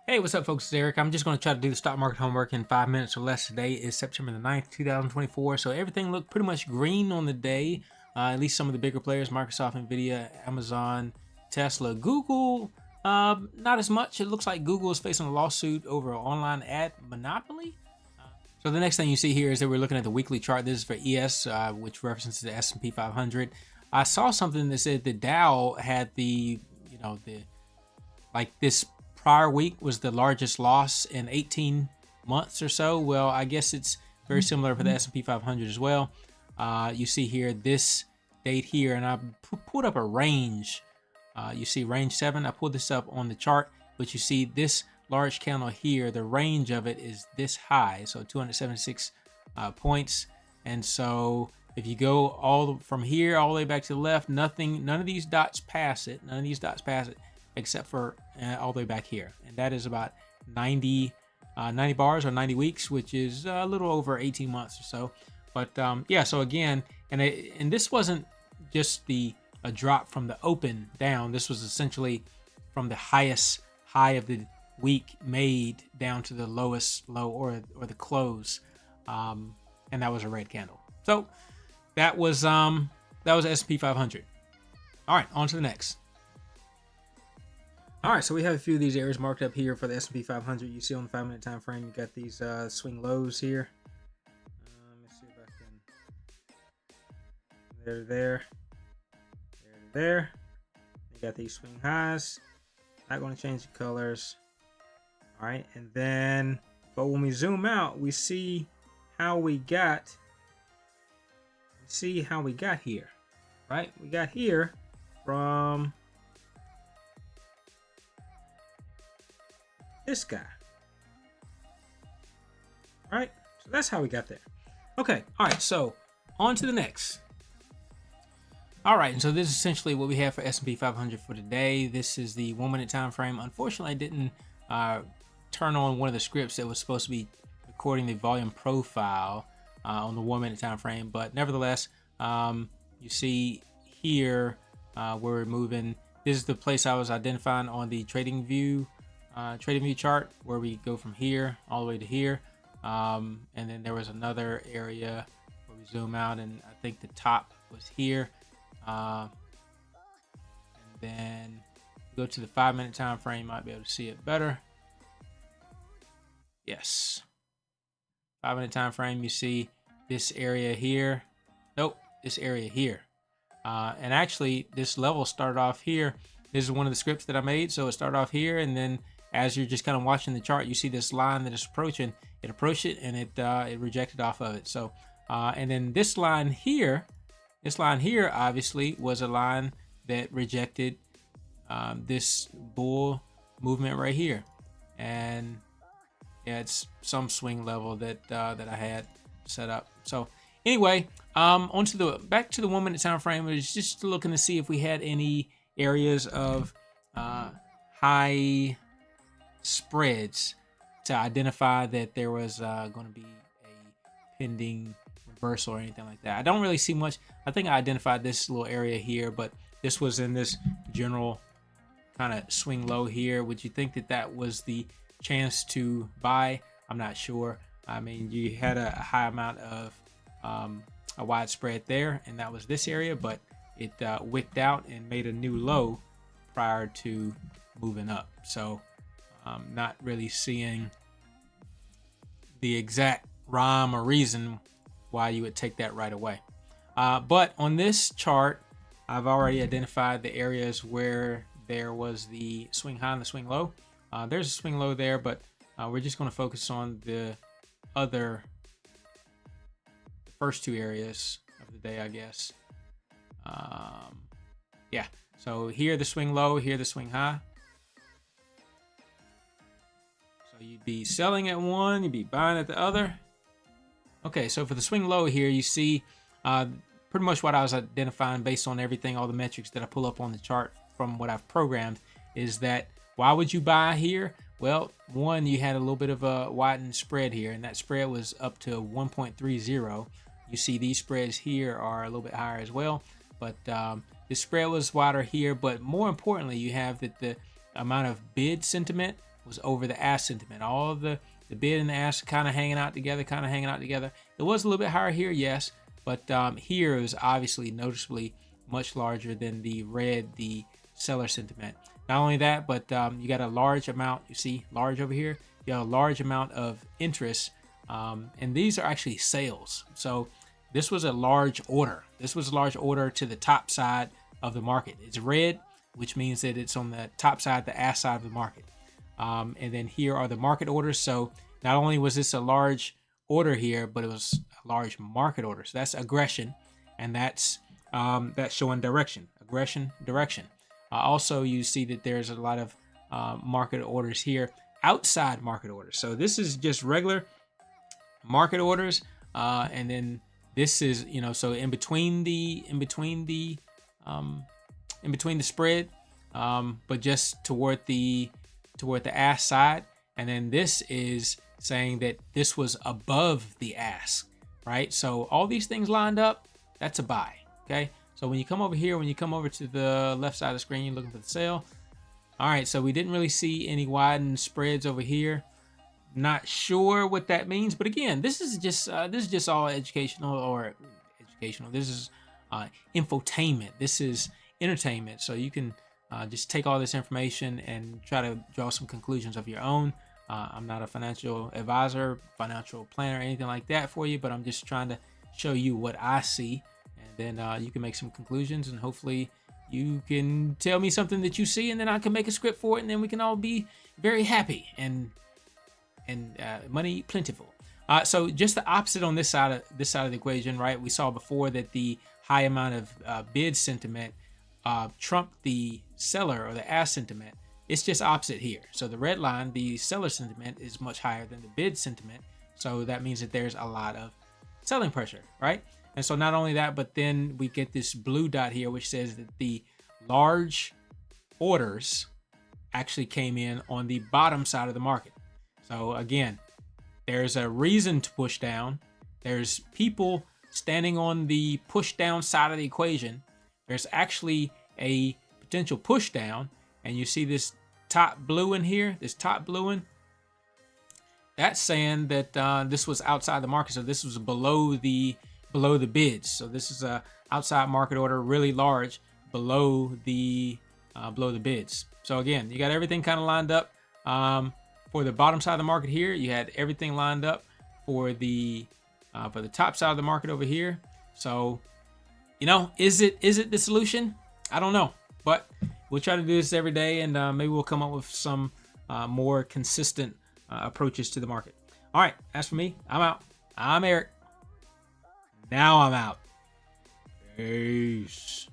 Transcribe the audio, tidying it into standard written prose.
Hey, what's up, folks? It's Eric. I'm just going to try to do the stock market homework in 5 minutes or less. Today is September the 9th, 2024. So everything looked pretty much green on the day. At least some of the bigger players, Microsoft, Nvidia, Amazon, Tesla, Google, not as much. It looks like Google is facing a lawsuit over an online ad monopoly. So the next thing you see here is that we're looking at the weekly chart. This is for ES, which references the S&P 500. I saw something that said the Dow had this prior week was the largest loss in 18 months or so. Well, I guess it's very similar for the S&P 500 as well. You see here this date here, and I pulled up a range. You see range 7. I pulled this up on the chart, but you see this large candle here. The range of it is this high, so 276 points. And so if you go all from here all the way back to the left, none of these dots pass it. None of these dots pass it, except for all the way back here, and that is about 90 bars or 90 weeks, which is a little over 18 months or so. But yeah, so again, and this wasn't just a drop from the open down. This was essentially from the highest high of the week made down to the lowest low or the close, and that was a red candle. So that was S&P 500. All right, on to the next. All right, so we have a few of these areas marked up here for the S&P 500. You see on the 5-minute time frame, you got these swing lows here. Let me see if I can. There. You got these swing highs. Not going to change the colors. All right, and then, but when we zoom out, we see how we got here, right? We got here from this guy. All right, so that's how we got there. Okay, all right, so on to the next. All right, and so this is essentially what we have for S&P 500 for today. This is the 1-minute time frame. Unfortunately, I didn't turn on one of the scripts that was supposed to be recording the volume profile on the 1-minute time frame, but nevertheless, you see here where we're moving. This is the place I was identifying on the trading view chart, where we go from here all the way to here, and then there was another area where we zoom out, and I think the top was here, and then go to the 5-minute time frame. You might be able to see it better. Yes, 5-minute time frame. You see this area here. Nope, this area here, and actually this level started off here. This is one of the scripts that I made, so it started off here, and then as you're just kind of watching the chart, you see this line that is approaching. It approached it, and it rejected off of it. So, and then this line here obviously was a line that rejected this bull movement right here, and yeah, it's some swing level that I had set up. So anyway, back to the 1-minute time frame. I was just looking to see if we had any areas of high spreads to identify that there was going to be a pending reversal or anything like that. I don't really see much. I think I identified this little area here, but this was in this general kind of swing low here. Would you think that was the chance to buy? I'm not sure. I mean, you had a high amount of a wide spread there, and that was this area, but it wicked out and made a new low prior to moving up. So not really seeing the exact rhyme or reason why you would take that right away. But on this chart, I've already identified the areas where there was the swing high and the swing low. There's a swing low there, but we're just going to focus on the first two areas of the day, I guess. Yeah, so here the swing low, here the swing high. So you'd be selling at one, you'd be buying at the other. Okay, so for the swing low here, you see pretty much what I was identifying based on everything, all the metrics that I pull up on the chart from what I've programmed, is that why would you buy here? Well, one, you had a little bit of a widened spread here, and that spread was up to 1.30. You see these spreads here are a little bit higher as well, but the spread was wider here. But more importantly, you have that the amount of bid sentiment was over the ask sentiment. All of the bid and the ask kind of hanging out together, It was a little bit higher here, yes, but here is obviously noticeably much larger than the red, the seller sentiment. Not only that, but you got a large amount, you see large over here, you have a large amount of interest, and these are actually sales. So this was a large order. This was a large order to the top side of the market. It's red, which means that it's on the top side, the ask side of the market. And then here are the market orders. So not only was this a large order here, but it was a large market order. So that's aggression, and that's showing direction, aggression, direction. Also, you see that there's a lot of market orders here, outside market orders. So this is just regular market orders, and then this is, so in between the spread, but just toward the ask side, and then this is saying that this was above the ask, right? So all these things lined up, that's a buy. Okay, so when you come over here, when you come over to the left side of the screen, you're looking for the sale. All right, so we didn't really see any widened spreads over here. Not sure what that means, but again, this is just all educational. This is infotainment. This is entertainment. So you can just take all this information and try to draw some conclusions of your own. I'm not a financial advisor, financial planner, anything like that for you, but I'm just trying to show you what I see, and then you can make some conclusions, and hopefully you can tell me something that you see, and then I can make a script for it, and then we can all be very happy and money plentiful. So just the opposite on this side of the equation, right? We saw before that the high amount of bid sentiment trumped the seller or the ask sentiment. It's just opposite here. So the red line, the seller sentiment, is much higher than the bid sentiment. So that means that there's a lot of selling pressure, right? And so not only that, but then we get this blue dot here, which says that the large orders actually came in on the bottom side of the market. So again, there's a reason to push down. There's people standing on the push down side of the equation. There's actually a potential push down, and you see this top blue in here, that's saying that this was outside the market. So this was below the bids. So this is a outside market order, really large, below the bids. So again, you got everything kind of lined up. For the bottom side of the market here, you had everything lined up for the top side of the market over here. So, is it the solution? I don't know, but we'll try to do this every day, and maybe we'll come up with some more consistent approaches to the market. All right, as for me, I'm out. I'm Eric. Now I'm out. Peace.